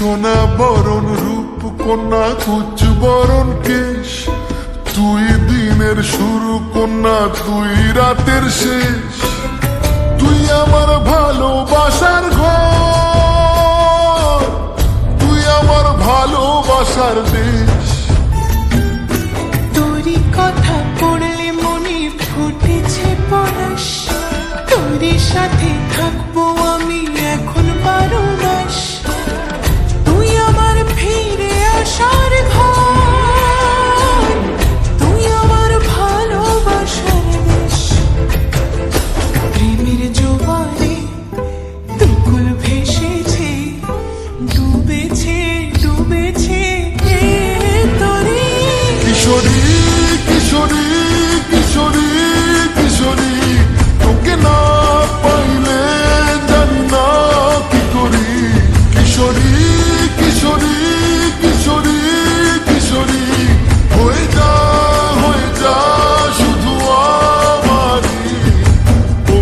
সোনা বরণ রূপ কন্যা কুচ বরণ কেশ, তুই দিনের শুরু কন্যা তুই রাতের শেষ, তুই আমার ভালোবাসার ঘর, তুই আমার ভালোবাসার দেশ। তোরই কথা পড়লে মনে ফুটেছে পরশ, তোরই সাথে থাকবো আমি এখন 12 মাস। তুই আমার ফিরে আসার ঘর, তুই আমার ভালোবাসার দেশ। প্রেমের জোয়ারে দুকুল ভেসেছে, ডুবেছে ডুবেছে তোরে। কিশোরী কিশোরী কিশোরী কিশোরী, তোকে না পাইলে জানি না কি করি। কিশোরী কিশোরী কিশোরী কিশোরী, হয়ে যা শুধু আমারই। ও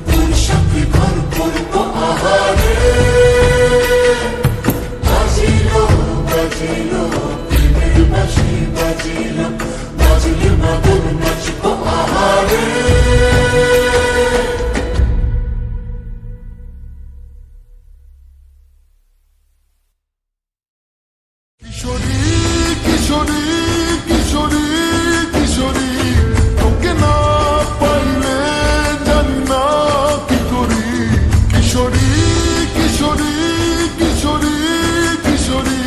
তোর সাথে ঘর করবো আহারে। বাজিলো বাজিলো প্রেমের বাঁশি, বাজিলো বাজলে মাদুর নাচবো আহারে। কিশোরী কিশোরী কিশোরী কিশোরী, তোকে না পাইলে জানি না কি করি। কিশোরী কিশোরী কিশোরী কিশোরী,